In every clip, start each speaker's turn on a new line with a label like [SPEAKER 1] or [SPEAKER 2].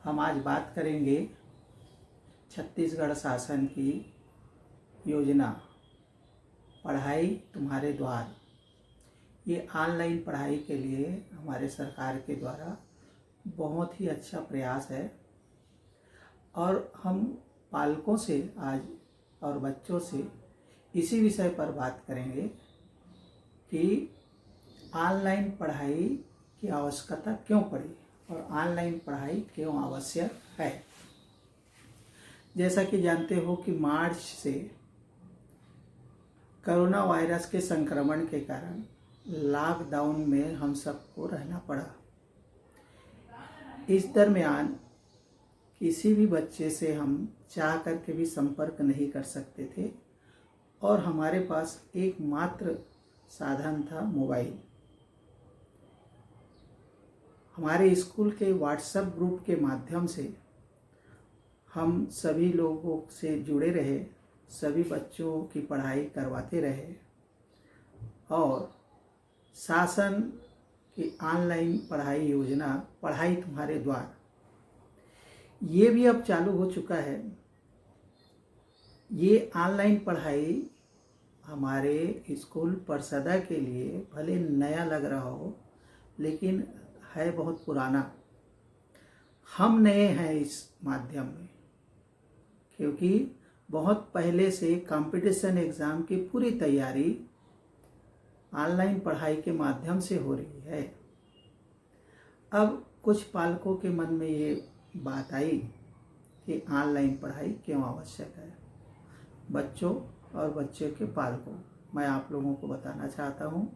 [SPEAKER 1] हम आज बात करेंगे छत्तीसगढ़ शासन की योजना पढ़ाई तुम्हारे द्वार। ये ऑनलाइन पढ़ाई के लिए हमारे सरकार के द्वारा बहुत ही अच्छा प्रयास है और हम पालकों से आज और बच्चों से इसी विषय पर बात करेंगे कि ऑनलाइन पढ़ाई की आवश्यकता क्यों पड़ी और ऑनलाइन पढ़ाई क्यों आवश्यक है। जैसा कि जानते हो कि मार्च से कोरोना वायरस के संक्रमण के कारण लॉकडाउन में हम सबको रहना पड़ा। इस दरमियान किसी भी बच्चे से हम चाह करके भी संपर्क नहीं कर सकते थे और हमारे पास एकमात्र साधन था मोबाइल। हमारे स्कूल के व्हाट्सएप ग्रुप के माध्यम से हम सभी लोगों से जुड़े रहे, सभी बच्चों की पढ़ाई करवाते रहे और शासन की ऑनलाइन पढ़ाई योजना पढ़ाई तुम्हारे द्वार ये भी अब चालू हो चुका है। ये ऑनलाइन पढ़ाई हमारे स्कूल परसदा के लिए भले नया लग रहा हो लेकिन है बहुत पुराना। हम नए हैं इस माध्यम में क्योंकि बहुत पहले से कंपटीशन एग्ज़ाम की पूरी तैयारी ऑनलाइन पढ़ाई के माध्यम से हो रही है। अब कुछ पालकों के मन में ये बात आई कि ऑनलाइन पढ़ाई क्यों आवश्यक है। बच्चों और बच्चों के पालकों, मैं आप लोगों को बताना चाहता हूँ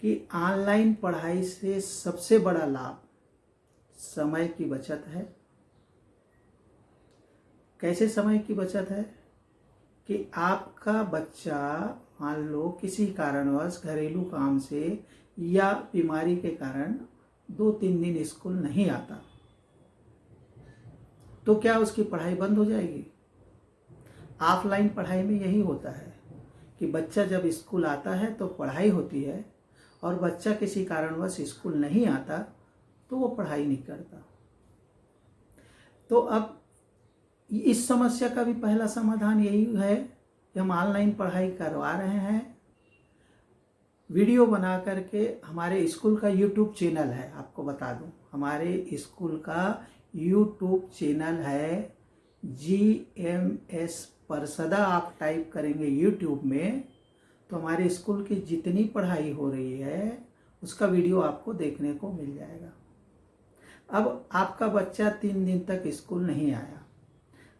[SPEAKER 1] कि ऑनलाइन पढ़ाई से सबसे बड़ा लाभ समय की बचत है। कैसे समय की बचत है कि आपका बच्चा मान लो किसी कारणवश घरेलू काम से या बीमारी के कारण 2-3 दिन स्कूल नहीं आता तो क्या उसकी पढ़ाई बंद हो जाएगी। ऑफलाइन पढ़ाई में यही होता है कि बच्चा जब स्कूल आता है तो पढ़ाई होती है और बच्चा किसी कारणवश स्कूल नहीं आता तो वो पढ़ाई नहीं करता। तो अब इस समस्या का भी पहला समाधान यही है कि हम ऑनलाइन पढ़ाई करवा रहे हैं। वीडियो बना करके हमारे स्कूल का यूट्यूब चैनल है, आपको बता दूं हमारे स्कूल का यूट्यूब चैनल है GMS परसदा। आप टाइप करेंगे यूट्यूब में तो हमारे स्कूल की जितनी पढ़ाई हो रही है उसका वीडियो आपको देखने को मिल जाएगा। अब आपका बच्चा 3 दिन तक स्कूल नहीं आया,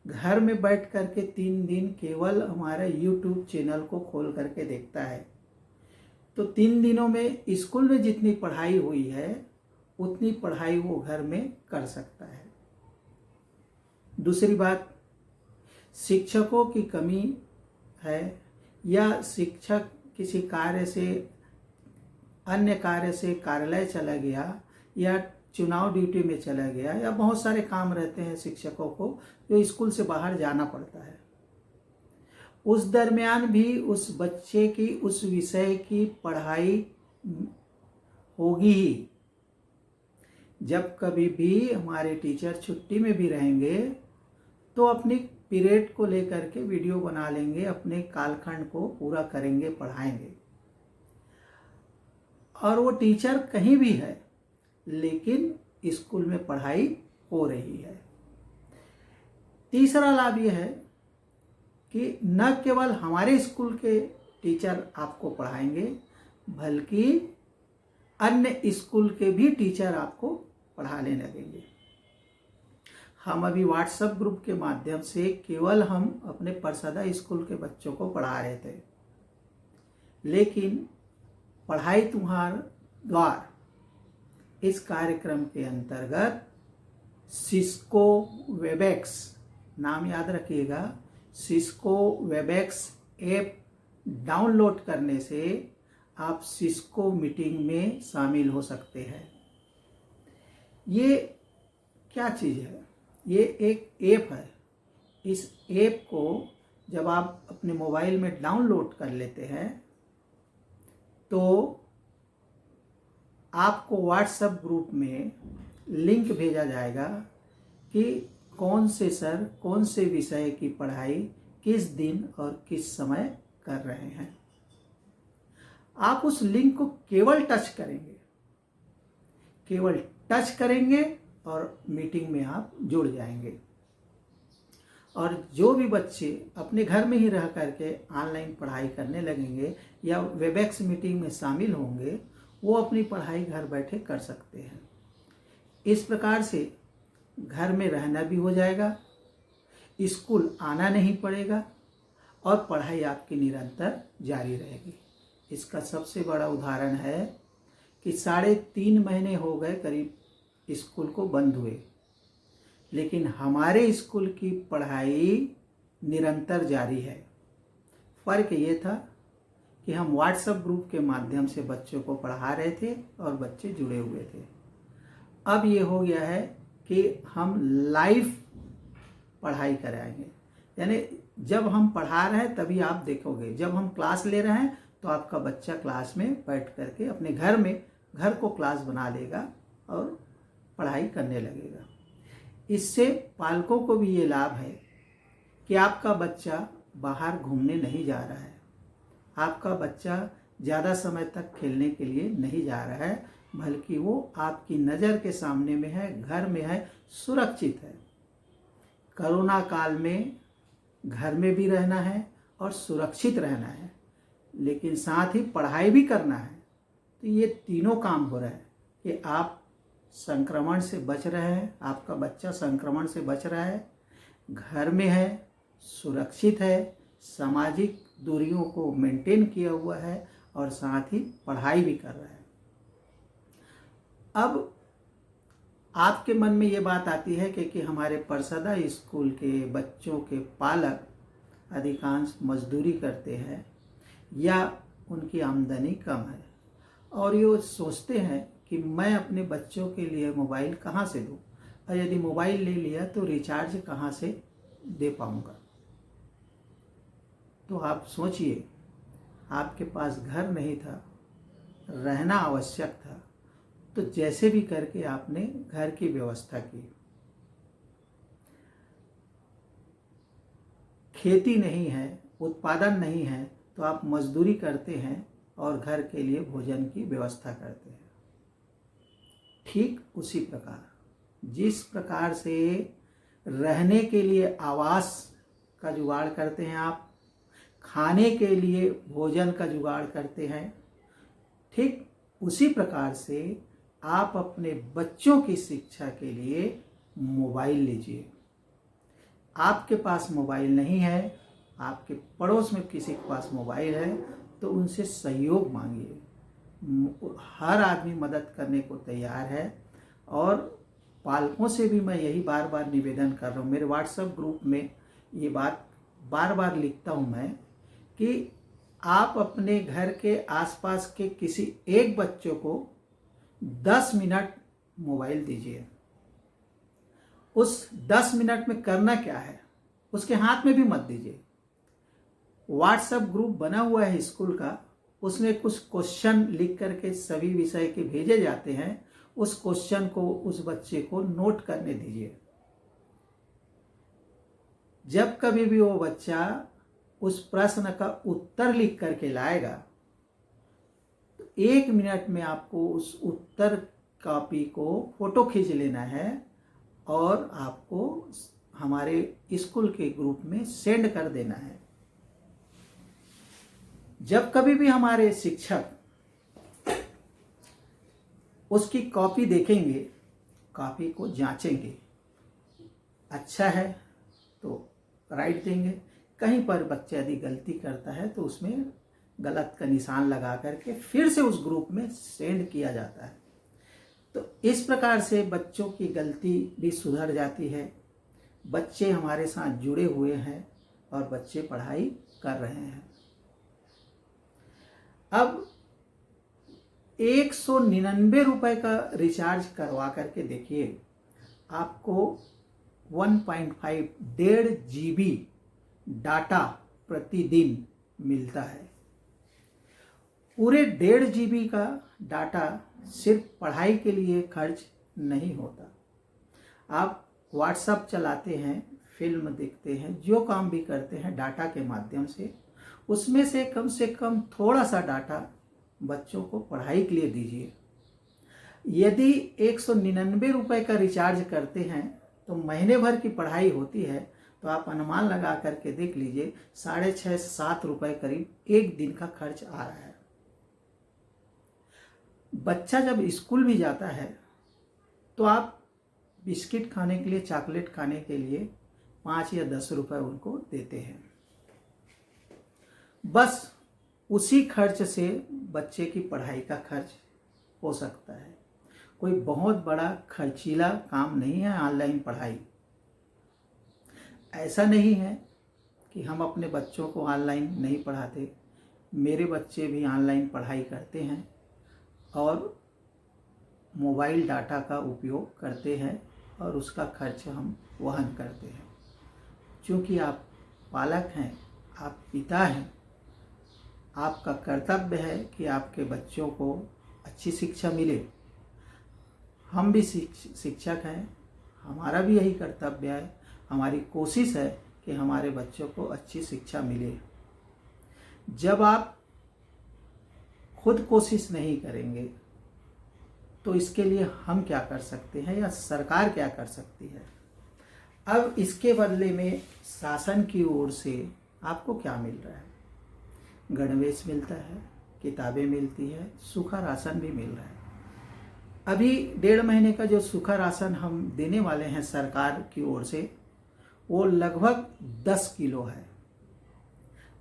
[SPEAKER 1] घर में बैठ करके 3 दिन केवल हमारे YouTube चैनल को खोल करके देखता है तो 3 दिनों में स्कूल में जितनी पढ़ाई हुई है उतनी पढ़ाई वो घर में कर सकता है। दूसरी बात, शिक्षकों की कमी है या शिक्षक किसी कार्य से अन्य कार्य से कार्यालय चला गया या चुनाव ड्यूटी में चला गया या बहुत सारे काम रहते हैं शिक्षकों को जो स्कूल से बाहर जाना पड़ता है। उस दरमियान भी उस बच्चे की उस विषय की पढ़ाई होगी ही। जब कभी भी हमारे टीचर छुट्टी में भी रहेंगे तो अपनी पीरियड को लेकर के वीडियो बना लेंगे, अपने कालखंड को पूरा करेंगे, पढ़ाएंगे और वो टीचर कहीं भी है लेकिन स्कूल में पढ़ाई हो रही है। तीसरा लाभ यह है कि न केवल हमारे स्कूल के टीचर आपको पढ़ाएंगे बल्कि अन्य स्कूल के भी टीचर आपको पढ़ाने लगेंगे। हम अभी व्हाट्सएप ग्रुप के माध्यम से केवल हम अपने परसदा स्कूल के बच्चों को पढ़ा रहे थे लेकिन पढ़ाई तुम्हारे द्वार इस कार्यक्रम के अंतर्गत सिस्को वेबएक्स, नाम याद रखिएगा, सिस्को वेबएक्स ऐप डाउनलोड करने से आप सिस्को मीटिंग में शामिल हो सकते हैं। ये क्या चीज़ है? ये एक ऐप है। इस ऐप को जब आप अपने मोबाइल में डाउनलोड कर लेते हैं तो आपको व्हाट्सएप ग्रुप में लिंक भेजा जाएगा कि कौन से सर कौन से विषय की पढ़ाई किस दिन और किस समय कर रहे हैं। आप उस लिंक को केवल टच करेंगे, केवल टच करेंगे और मीटिंग में आप जुड़ जाएंगे। और जो भी बच्चे अपने घर में ही रह करके ऑनलाइन पढ़ाई करने लगेंगे या वेबएक्स मीटिंग में शामिल होंगे, वो अपनी पढ़ाई घर बैठे कर सकते हैं। इस प्रकार से घर में रहना भी हो जाएगा, स्कूल आना नहीं पड़ेगा और पढ़ाई आपकी निरंतर जारी रहेगी। इसका सबसे बड़ा उदाहरण है कि 3.5 महीने हो गए करीब स्कूल को बंद हुए, लेकिन हमारे स्कूल की पढ़ाई निरंतर जारी है। फ़र्क ये था कि हम व्हाट्सएप ग्रुप के माध्यम से बच्चों को पढ़ा रहे थे और बच्चे जुड़े हुए थे। अब ये हो गया है कि हम लाइव पढ़ाई कराएंगे, यानी जब हम पढ़ा रहे हैं तभी आप देखोगे, जब हम क्लास ले रहे हैं तो आपका बच्चा क्लास में बैठ करके अपने घर को क्लास बना लेगा और पढ़ाई करने लगेगा। इससे पालकों को भी ये लाभ है कि आपका बच्चा बाहर घूमने नहीं जा रहा है, आपका बच्चा ज़्यादा समय तक खेलने के लिए नहीं जा रहा है, बल्कि वो आपकी नज़र के सामने में है, घर में है, सुरक्षित है। कोरोना काल में घर में भी रहना है और सुरक्षित रहना है, लेकिन साथ ही पढ़ाई भी करना है। तो ये तीनों काम हो रहा है कि आप संक्रमण से बच रहे हैं, आपका बच्चा संक्रमण से बच रहा है, घर में है, सुरक्षित है, सामाजिक दूरियों को मेंटेन किया हुआ है और साथ ही पढ़ाई भी कर रहा है। अब आपके मन में ये बात आती है कि हमारे परसदा स्कूल के बच्चों के पालक अधिकांश मजदूरी करते हैं या उनकी आमदनी कम है और ये सोचते हैं कि मैं अपने बच्चों के लिए मोबाइल कहाँ से लूँ, और यदि मोबाइल ले लिया तो रिचार्ज कहाँ से दे पाऊँगा। तो आप सोचिए, आपके पास घर नहीं था, रहना आवश्यक था, तो जैसे भी करके आपने घर की व्यवस्था की। खेती नहीं है, उत्पादन नहीं है, तो आप मजदूरी करते हैं और घर के लिए भोजन की व्यवस्था करते हैं। ठीक उसी प्रकार जिस प्रकार से रहने के लिए आवास का जुगाड़ करते हैं, आप खाने के लिए भोजन का जुगाड़ करते हैं, ठीक उसी प्रकार से आप अपने बच्चों की शिक्षा के लिए मोबाइल लीजिए। आपके पास मोबाइल नहीं है, आपके पड़ोस में किसी के पास मोबाइल है, तो उनसे सहयोग मांगिए। हर आदमी मदद करने को तैयार है और पालकों से भी मैं यही बार बार निवेदन कर रहा हूँ। मेरे व्हाट्सएप ग्रुप में ये बात बार बार लिखता हूँ मैं कि आप अपने घर के आसपास के किसी एक बच्चों को 10 मिनट मोबाइल दीजिए। उस 10 मिनट में करना क्या है, उसके हाथ में भी मत दीजिए। व्हाट्सएप ग्रुप बना हुआ है स्कूल का, उसमें कुछ क्वेश्चन लिख करके सभी विषय के भेजे जाते हैं। उस क्वेश्चन को उस बच्चे को नोट करने दीजिए। जब कभी भी वो बच्चा उस प्रश्न का उत्तर लिख करके लाएगा, तो 1 मिनट में आपको उस उत्तर कॉपी को फोटो खींच लेना है और आपको हमारे स्कूल के ग्रुप में सेंड कर देना है। जब कभी भी हमारे शिक्षक उसकी कॉपी देखेंगे, कॉपी को जांचेंगे, अच्छा है तो राइट देंगे, कहीं पर बच्चा यदि गलती करता है तो उसमें गलत का निशान लगा करके फिर से उस ग्रुप में सेंड किया जाता है। तो इस प्रकार से बच्चों की गलती भी सुधर जाती है, बच्चे हमारे साथ जुड़े हुए हैं और बच्चे पढ़ाई कर रहे हैं। अब 199 रुपए का रिचार्ज करवा करके देखिए, आपको 1.5 GB डाटा प्रतिदिन मिलता है। पूरे 1.5 GB का डाटा सिर्फ पढ़ाई के लिए खर्च नहीं होता। आप व्हाट्सएप चलाते हैं, फिल्म देखते हैं, जो काम भी करते हैं डाटा के माध्यम से, उसमें से कम थोड़ा सा डाटा बच्चों को पढ़ाई के लिए दीजिए। यदि 199 रुपये का रिचार्ज करते हैं तो महीने भर की पढ़ाई होती है, तो आप अनुमान लगा करके देख लीजिए 6.5-7 रुपये करीब एक दिन का खर्च आ रहा है। बच्चा जब स्कूल भी जाता है तो आप बिस्किट खाने के लिए, चॉकलेट खाने के लिए 5 या 10 रुपये उनको देते हैं। बस उसी खर्च से बच्चे की पढ़ाई का खर्च हो सकता है। कोई बहुत बड़ा खर्चीला काम नहीं है ऑनलाइन पढ़ाई। ऐसा नहीं है कि हम अपने बच्चों को ऑनलाइन नहीं पढ़ाते। मेरे बच्चे भी ऑनलाइन पढ़ाई करते हैं और मोबाइल डाटा का उपयोग करते हैं और उसका खर्च हम वहन करते हैं। क्योंकि आप पालक हैं, आप पिता हैं, आपका कर्तव्य है कि आपके बच्चों को अच्छी शिक्षा मिले। हम भी शिक्षक हैं, हमारा भी यही कर्तव्य है, हमारी कोशिश है कि हमारे बच्चों को अच्छी शिक्षा मिले। जब आप खुद कोशिश नहीं करेंगे तो इसके लिए हम क्या कर सकते हैं या सरकार क्या कर सकती है? अब इसके बदले में शासन की ओर से आपको क्या मिल रहा है? गणवेश मिलता है, किताबें मिलती है, सूखा राशन भी मिल रहा है। अभी 1.5 महीने का जो सूखा राशन हम देने वाले हैं सरकार की ओर से, वो लगभग 10 किलो है।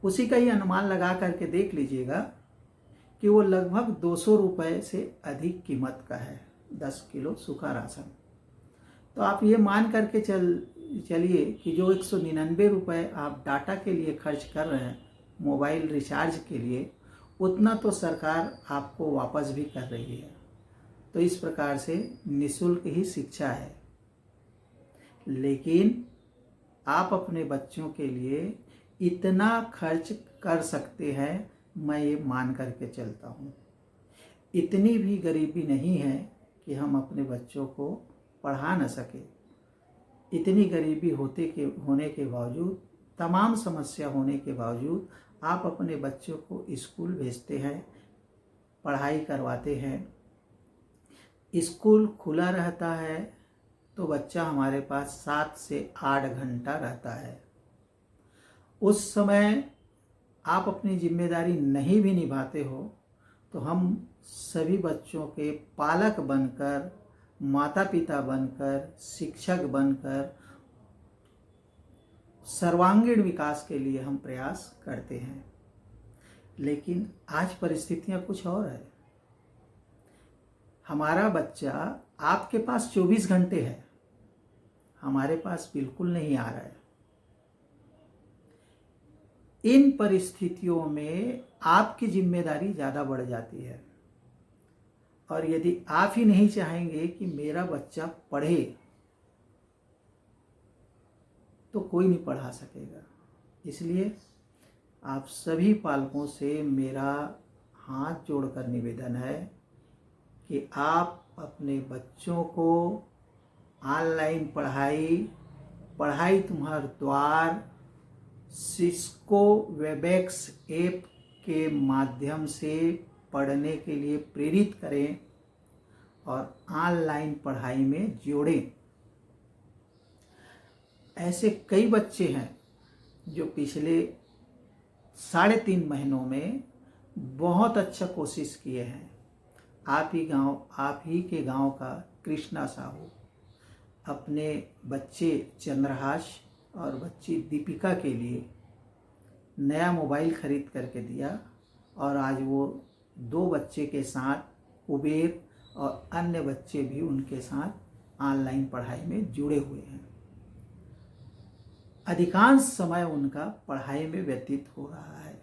[SPEAKER 1] उसी का ही अनुमान लगा करके देख लीजिएगा कि वो लगभग 200 रुपये से अधिक कीमत का है 10 किलो सूखा राशन। तो आप ये मान करके चलिए कि जो 199 रुपये आप डाटा के लिए खर्च कर रहे हैं, मोबाइल रिचार्ज के लिए, उतना तो सरकार आपको वापस भी कर रही है। तो इस प्रकार से निःशुल्क ही शिक्षा है। लेकिन आप अपने बच्चों के लिए इतना खर्च कर सकते हैं, मैं ये मान करके चलता हूँ। इतनी भी गरीबी नहीं है कि हम अपने बच्चों को पढ़ा न सके। इतनी गरीबी होने के बावजूद, तमाम समस्या होने के बावजूद आप अपने बच्चों को स्कूल भेजते हैं, पढ़ाई करवाते हैं। स्कूल खुला रहता है तो बच्चा हमारे पास 7 से 8 घंटा रहता है। उस समय आप अपनी जिम्मेदारी नहीं भी निभाते हो तो हम सभी बच्चों के पालक बनकर, माता पिता बनकर, शिक्षक बनकर सर्वांगीण विकास के लिए हम प्रयास करते हैं। लेकिन आज परिस्थितियां कुछ और है। हमारा बच्चा आपके पास 24 घंटे है, हमारे पास बिल्कुल नहीं आ रहा है। इन परिस्थितियों में आपकी जिम्मेदारी ज़्यादा बढ़ जाती है। और यदि आप ही नहीं चाहेंगे कि मेरा बच्चा पढ़े तो कोई नहीं पढ़ा सकेगा। इसलिए आप सभी पालकों से मेरा हाथ जोड़कर निवेदन है कि आप अपने बच्चों को ऑनलाइन पढ़ाई तुम्हार द्वार सिस्को वेबएक्स ऐप के माध्यम से पढ़ने के लिए प्रेरित करें और ऑनलाइन पढ़ाई में जोड़ें। ऐसे कई बच्चे हैं जो पिछले 3.5 महीनों में बहुत अच्छा कोशिश किए हैं। आप ही के गांव का कृष्णा साहू अपने बच्चे चंद्रहास और बच्ची दीपिका के लिए नया मोबाइल खरीद करके दिया और आज वो 2 बच्चे के साथ कुबेर और अन्य बच्चे भी उनके साथ ऑनलाइन पढ़ाई में जुड़े हुए हैं। अधिकांश समय उनका पढ़ाई में व्यतीत हो रहा है।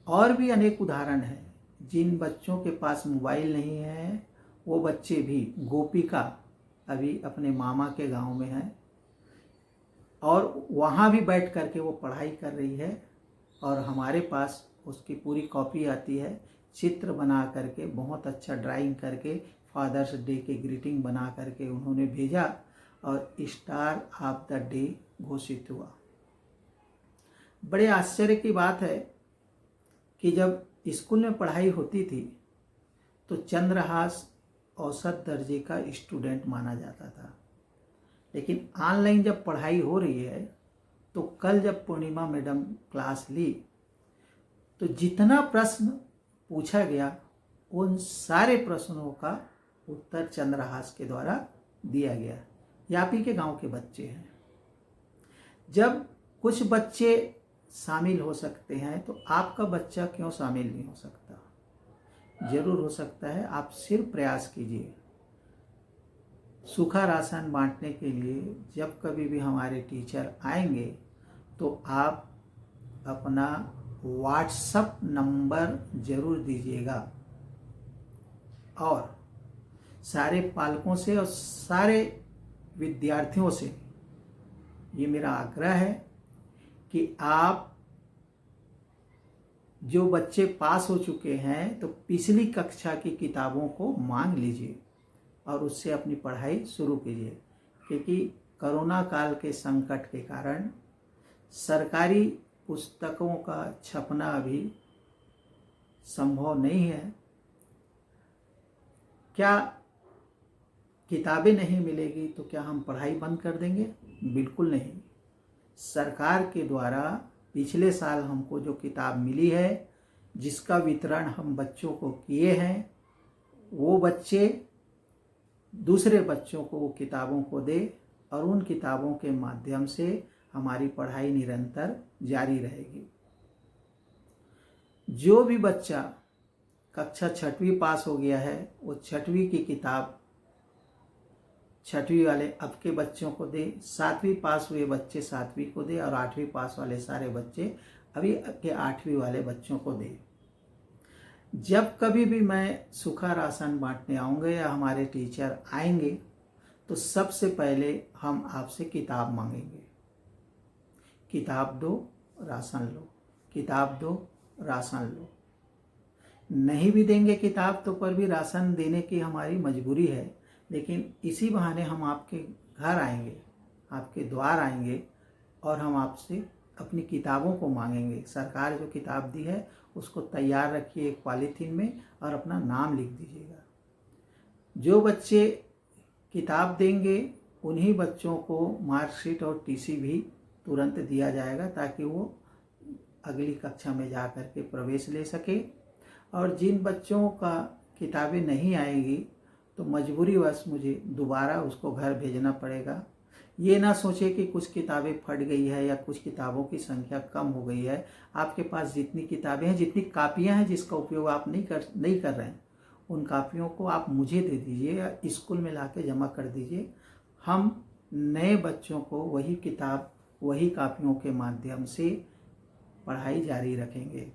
[SPEAKER 1] और भी अनेक उदाहरण हैं। जिन बच्चों के पास मोबाइल नहीं है वो बच्चे भी, गोपिका अभी अपने मामा के गांव में है और वहाँ भी बैठ करके वो पढ़ाई कर रही है और हमारे पास उसकी पूरी कॉपी आती है। चित्र बना करके, बहुत अच्छा ड्राइंग करके फादर्स डे के ग्रीटिंग बना करके उन्होंने भेजा और स्टार ऑफ द डे घोषित हुआ। बड़े आश्चर्य की बात है कि जब स्कूल में पढ़ाई होती थी तो चंद्रहास औसत दर्जे का स्टूडेंट माना जाता था, लेकिन ऑनलाइन जब पढ़ाई हो रही है तो कल जब पूर्णिमा मैडम क्लास ली तो जितना प्रश्न पूछा गया उन सारे प्रश्नों का उत्तर चंद्रहास के द्वारा दिया गया। ये आप ही के गांव के बच्चे हैं। जब कुछ बच्चे शामिल हो सकते हैं तो आपका बच्चा क्यों शामिल नहीं हो सकता? जरूर हो सकता है। आप सिर्फ प्रयास कीजिए। सूखा राशन बांटने के लिए जब कभी भी हमारे टीचर आएंगे तो आप अपना व्हाट्सएप नंबर जरूर दीजिएगा और सारे पालकों से और सारे विद्यार्थियों से ये मेरा आग्रह है कि आप जो बच्चे पास हो चुके हैं तो पिछली कक्षा की किताबों को मांग लीजिए और उससे अपनी पढ़ाई शुरू कीजिए, क्योंकि कोरोना काल के संकट के कारण सरकारी पुस्तकों का छपना अभी संभव नहीं है। क्या किताबें नहीं मिलेगी तो क्या हम पढ़ाई बंद कर देंगे? बिल्कुल नहीं। सरकार के द्वारा पिछले साल हमको जो किताब मिली है, जिसका वितरण हम बच्चों को किए हैं, वो बच्चे दूसरे बच्चों को वो किताबों को दे और उन किताबों के माध्यम से हमारी पढ़ाई निरंतर जारी रहेगी। जो भी बच्चा कक्षा 6वीं पास हो गया है वो 6वीं की किताब 6वीं वाले अब के बच्चों को दे, 7वीं पास हुए बच्चे 7वीं को दे और 8वीं पास वाले सारे बच्चे अभी के 8वीं वाले बच्चों को दे। जब कभी भी मैं सूखा राशन बांटने आऊँगा या हमारे टीचर आएंगे तो सबसे पहले हम आपसे किताब मांगेंगे। किताब दो, राशन लो, किताब दो, राशन लो। नहीं भी देंगे किताब तो पर भी राशन देने की हमारी मजबूरी है, लेकिन इसी बहाने हम आपके घर आएंगे, आपके द्वार आएंगे और हम आपसे अपनी किताबों को मांगेंगे। सरकार जो किताब दी है उसको तैयार रखिए एक पॉलीथीन में और अपना नाम लिख दीजिएगा। जो बच्चे किताब देंगे उन्हीं बच्चों को मार्कशीट और टीसी भी तुरंत दिया जाएगा ताकि वो अगली कक्षा में जा कर के प्रवेश ले सके। और जिन बच्चों का किताबें नहीं आएगी तो मजबूरीवश मुझे दोबारा उसको घर भेजना पड़ेगा। ये ना सोचे कि कुछ किताबें फट गई है या कुछ किताबों की संख्या कम हो गई है। आपके पास जितनी किताबें हैं, जितनी कापियां हैं जिसका उपयोग आप नहीं कर रहे हैं, उन कापियों को आप मुझे दे दीजिए या स्कूल में लाके जमा कर दीजिए। हम नए बच्चों को वही किताब वही कापियों के माध्यम से पढ़ाई जारी रखेंगे।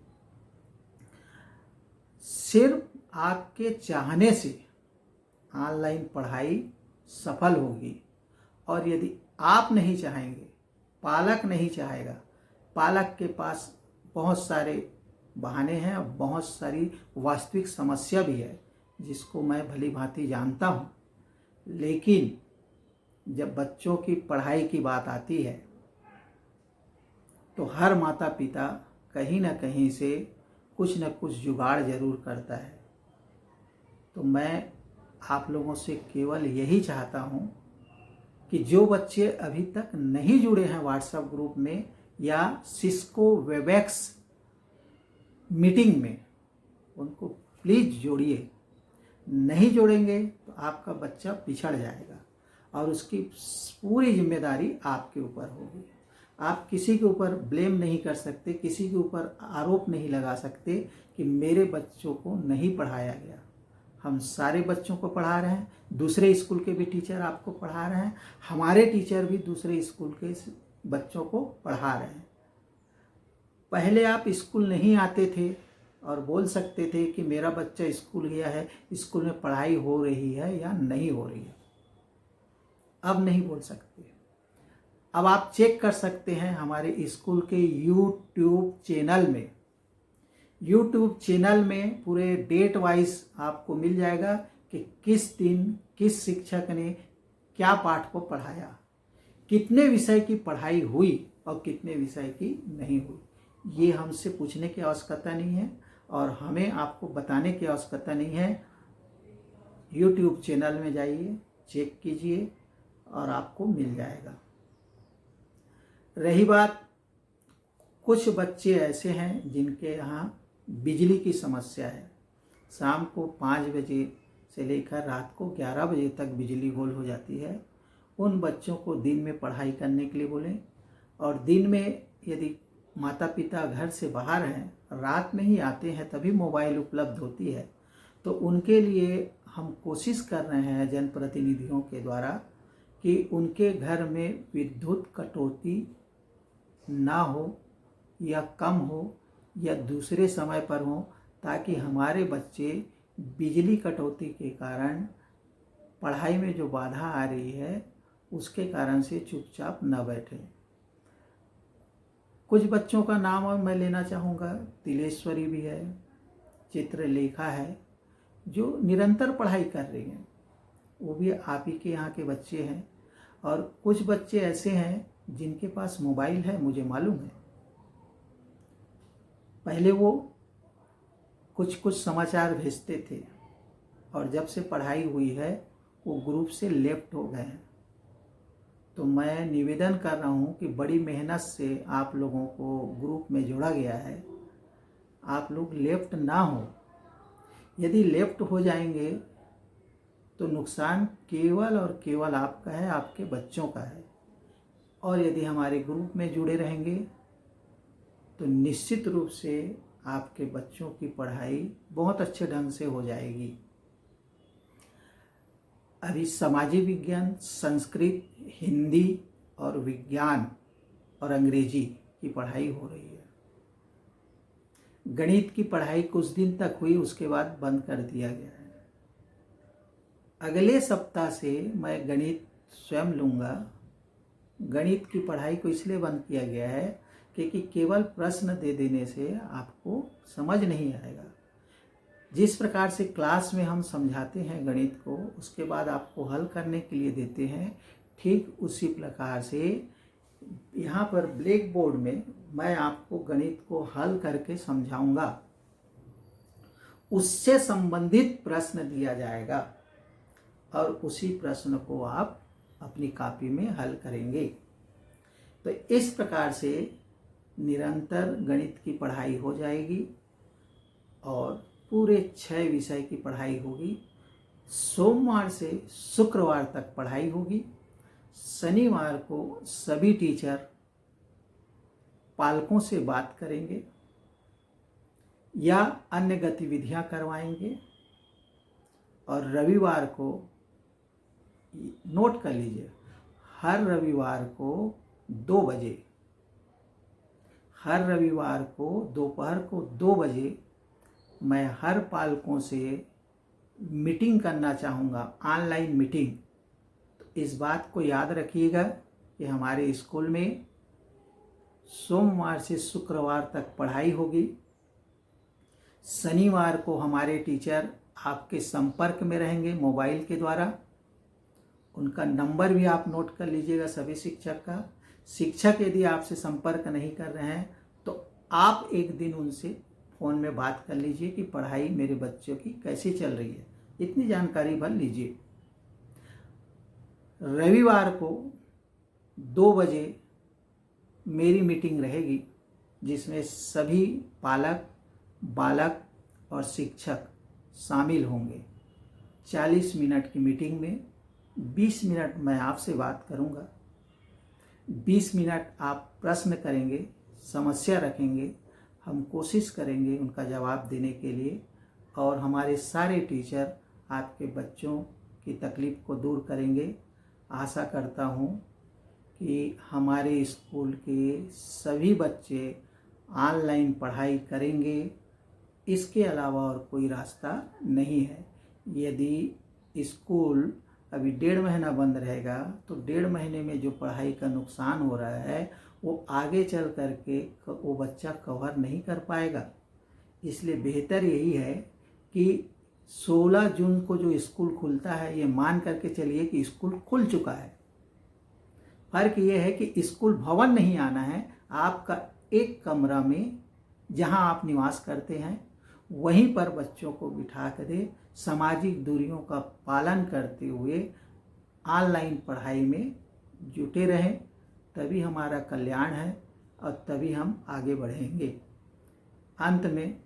[SPEAKER 1] सिर्फ आपके चाहने से ऑनलाइन पढ़ाई सफल होगी और यदि आप नहीं चाहेंगे, पालक नहीं चाहेगा, पालक के पास बहुत सारे बहाने हैं और बहुत सारी वास्तविक समस्या भी है जिसको मैं भली भांति जानता हूँ, लेकिन जब बच्चों की पढ़ाई की बात आती है तो हर माता पिता कहीं ना कहीं से कुछ न कुछ जुगाड़ जरूर करता है। तो मैं आप लोगों से केवल यही चाहता हूँ कि जो बच्चे अभी तक नहीं जुड़े हैं व्हाट्सएप ग्रुप में या सिस्को वेबएक्स मीटिंग में, उनको प्लीज़ जोड़िए। नहीं जोड़ेंगे तो आपका बच्चा पिछड़ जाएगा और उसकी पूरी जिम्मेदारी आपके ऊपर होगी। आप किसी के ऊपर ब्लेम नहीं कर सकते, किसी के ऊपर आरोप नहीं लगा सकते कि मेरे बच्चों को नहीं पढ़ाया गया। हम सारे बच्चों को पढ़ा रहे हैं, दूसरे स्कूल के भी टीचर आपको पढ़ा रहे हैं, हमारे टीचर भी दूसरे स्कूल के बच्चों को पढ़ा रहे हैं। पहले आप स्कूल नहीं आते थे और बोल सकते थे कि मेरा बच्चा स्कूल गया है, स्कूल में पढ़ाई हो रही है या नहीं हो रही है। अब नहीं बोल सकते। अब आप चेक कर सकते हैं हमारे स्कूल के यूट्यूब चैनल में पूरे डेट वाइज आपको मिल जाएगा कि किस दिन किस शिक्षक ने क्या पाठ को पढ़ाया, कितने विषय की पढ़ाई हुई और कितने विषय की नहीं हुई। ये हमसे पूछने की आवश्यकता नहीं है और हमें आपको बताने की आवश्यकता नहीं है। YouTube चैनल में जाइए, चेक कीजिए और आपको मिल जाएगा। रही बात, कुछ बच्चे ऐसे हैं जिनके यहाँ बिजली की समस्या है। शाम को 5 बजे से लेकर रात को 11 बजे तक बिजली गोल हो जाती है। उन बच्चों को दिन में पढ़ाई करने के लिए बोलें, और दिन में यदि माता पिता घर से बाहर हैं, रात में ही आते हैं तभी मोबाइल उपलब्ध होती है, तो उनके लिए हम कोशिश कर रहे हैं जनप्रतिनिधियों के द्वारा कि उनके घर में विद्युत कटौती ना हो या कम हो या दूसरे समय पर हो, ताकि हमारे बच्चे बिजली कटौती के कारण पढ़ाई में जो बाधा आ रही है उसके कारण से चुपचाप न बैठे। कुछ बच्चों का नाम और मैं लेना चाहूँगा। तिलेश्वरी भी है, चित्रलेखा है, जो निरंतर पढ़ाई कर रही हैं, वो भी आप ही के यहाँ के बच्चे हैं। और कुछ बच्चे ऐसे हैं जिनके पास मोबाइल है, मुझे मालूम है। पहले वो कुछ समाचार भेजते थे और जब से पढ़ाई हुई है वो ग्रुप से लेफ्ट हो गए हैं। तो मैं निवेदन कर रहा हूँ कि बड़ी मेहनत से आप लोगों को ग्रुप में जोड़ा गया है, आप लोग लेफ्ट ना हो। यदि लेफ्ट हो जाएंगे तो नुकसान केवल और केवल आपका है, आपके बच्चों का है। और यदि हमारे ग्रुप में जुड़े रहेंगे तो निश्चित रूप से आपके बच्चों की पढ़ाई बहुत अच्छे ढंग से हो जाएगी। अभी सामाजिक विज्ञान, संस्कृत, हिंदी और विज्ञान और अंग्रेजी की पढ़ाई हो रही है। गणित की पढ़ाई कुछ दिन तक हुई, उसके बाद बंद कर दिया गया है। अगले सप्ताह से मैं गणित स्वयं लूँगा। गणित की पढ़ाई को इसलिए बंद किया गया है क्योंकि केवल प्रश्न दे देने से आपको समझ नहीं आएगा। जिस प्रकार से क्लास में हम समझाते हैं गणित को, उसके बाद आपको हल करने के लिए देते हैं, ठीक उसी प्रकार से यहाँ पर ब्लैक बोर्ड में मैं आपको गणित को हल करके समझाऊंगा। उससे संबंधित प्रश्न दिया जाएगा और उसी प्रश्न को आप अपनी कॉपी में हल करेंगे। तो इस प्रकार से निरंतर गणित की पढ़ाई हो जाएगी और पूरे 6 विषय की पढ़ाई होगी। सोमवार से शुक्रवार तक पढ़ाई होगी। शनिवार को सभी टीचर पालकों से बात करेंगे या अन्य गतिविधियां करवाएंगे, और रविवार को, नोट कर लीजिए, हर रविवार को 2 बजे, हर रविवार को दोपहर को 2 बजे मैं हर पालकों से मीटिंग करना चाहूँगा, ऑनलाइन मीटिंग। तो इस बात को याद रखिएगा कि हमारे स्कूल में सोमवार से शुक्रवार तक पढ़ाई होगी। शनिवार को हमारे टीचर आपके संपर्क में रहेंगे मोबाइल के द्वारा। उनका नंबर भी आप नोट कर लीजिएगा, सभी शिक्षक का। शिक्षक यदि आपसे संपर्क नहीं कर रहे हैं तो आप एक दिन उनसे फ़ोन में बात कर लीजिए कि पढ़ाई मेरे बच्चों की कैसी चल रही है, इतनी जानकारी भर लीजिए। रविवार को 2 बजे मेरी मीटिंग रहेगी, जिसमें सभी पालक, बालक और शिक्षक शामिल होंगे। 40 मिनट की मीटिंग में 20 मिनट मैं आपसे बात करूंगा, 20 मिनट आप प्रश्न करेंगे, समस्या रखेंगे, हम कोशिश करेंगे उनका जवाब देने के लिए, और हमारे सारे टीचर आपके बच्चों की तकलीफ़ को दूर करेंगे। आशा करता हूँ कि हमारे स्कूल के सभी बच्चे ऑनलाइन पढ़ाई करेंगे। इसके अलावा और कोई रास्ता नहीं है। यदि स्कूल अभी 1.5 महीना बंद रहेगा तो 1.5 महीने में जो पढ़ाई का नुकसान हो रहा है वो आगे चल करके वो बच्चा कवर नहीं कर पाएगा। इसलिए बेहतर यही है कि 16 जून को जो स्कूल खुलता है, ये मान करके चलिए कि स्कूल खुल चुका है। फर्क ये है कि स्कूल भवन नहीं आना है, आपका एक कमरा में जहां आप निवास करते हैं वहीं पर बच्चों को बिठा कर सामाजिक दूरियों का पालन करते हुए ऑनलाइन पढ़ाई में जुटे रहें, तभी हमारा कल्याण है और तभी हम आगे बढ़ेंगे। अंत में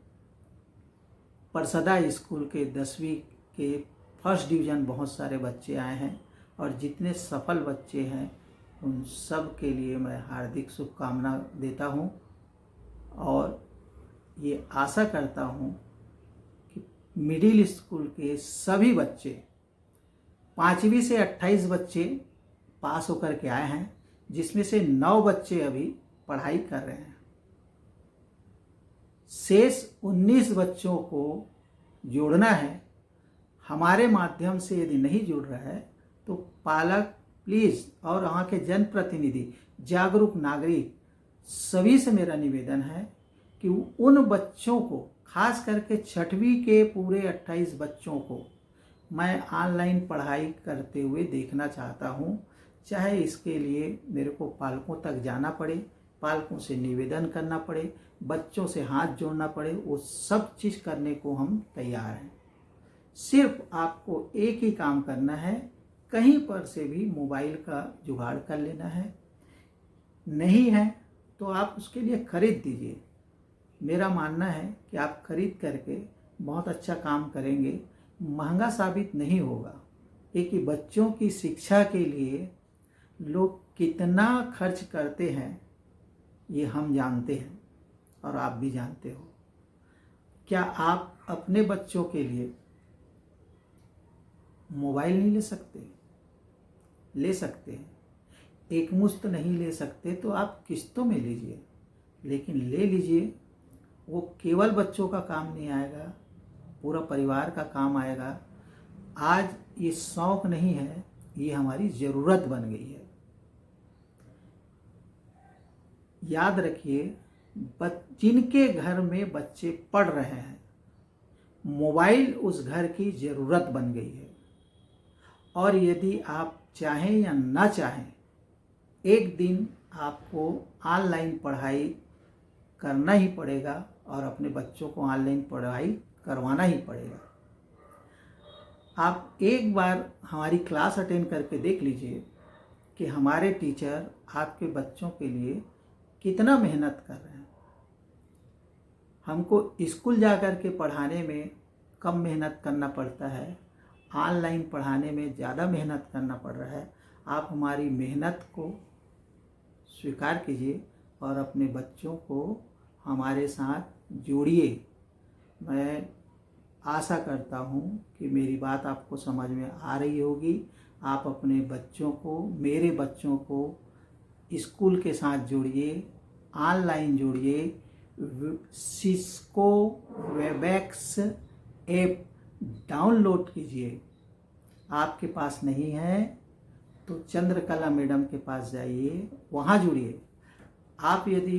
[SPEAKER 1] परसदा स्कूल के 10वीं के फर्स्ट डिवीज़न बहुत सारे बच्चे आए हैं और जितने सफल बच्चे हैं उन सब के लिए मैं हार्दिक शुभकामना देता हूं और ये आशा करता हूं कि मिडिल स्कूल के सभी बच्चे 5वीं से 28 बच्चे पास होकर के आए हैं, जिसमें से 9 बच्चे अभी पढ़ाई कर रहे हैं। शेष 19 बच्चों को जोड़ना है। हमारे माध्यम से यदि नहीं जुड़ रहा है तो पालक प्लीज़ और वहाँ के जनप्रतिनिधि, जागरूक नागरिक सभी से मेरा निवेदन है कि उन बच्चों को, खास करके 6वीं के पूरे 28 बच्चों को मैं ऑनलाइन पढ़ाई करते हुए देखना चाहता हूँ। चाहे इसके लिए मेरे को पालकों तक जाना पड़े, पालकों से निवेदन करना पड़े, बच्चों से हाथ जोड़ना पड़े, वो सब चीज़ करने को हम तैयार हैं। सिर्फ आपको एक ही काम करना है, कहीं पर से भी मोबाइल का जुगाड़ कर लेना है। नहीं है तो आप उसके लिए खरीद दीजिए। मेरा मानना है कि आप खरीद करके बहुत अच्छा काम करेंगे, महंगा साबित नहीं होगा। एक ही बच्चों की शिक्षा के लिए लोग कितना खर्च करते हैं ये हम जानते हैं और आप भी जानते हो। क्या आप अपने बच्चों के लिए मोबाइल नहीं ले सकते? ले सकते हैं। एक मुश्त नहीं ले सकते तो आप किस्तों में लीजिए, लेकिन ले लीजिए। वो केवल बच्चों का काम नहीं आएगा, पूरा परिवार का काम आएगा। आज ये शौक नहीं है, ये हमारी ज़रूरत बन गई है। याद रखिए, जिनके घर में बच्चे पढ़ रहे हैं, मोबाइल उस घर की ज़रूरत बन गई है। और यदि आप चाहें या ना चाहें, एक दिन आपको ऑनलाइन पढ़ाई करना ही पड़ेगा और अपने बच्चों को ऑनलाइन पढ़ाई करवाना ही पड़ेगा। आप एक बार हमारी क्लास अटेंड करके देख लीजिए कि हमारे टीचर आपके बच्चों के लिए कितना मेहनत कर रहे हैं। हमको स्कूल जा कर के पढ़ाने में कम मेहनत करना पड़ता है, ऑनलाइन पढ़ाने में ज़्यादा मेहनत करना पड़ रहा है। आप हमारी मेहनत को स्वीकार कीजिए और अपने बच्चों को हमारे साथ जोड़िए। मैं आशा करता हूँ कि मेरी बात आपको समझ में आ रही होगी। आप अपने बच्चों को, मेरे बच्चों को स्कूल के साथ जोड़िए, ऑनलाइन जोड़िए। सिस्को वेबएक्स ऐप डाउनलोड कीजिए। आपके पास नहीं है तो चंद्रकला मैडम के पास जाइए, वहाँ जुड़िए। आप यदि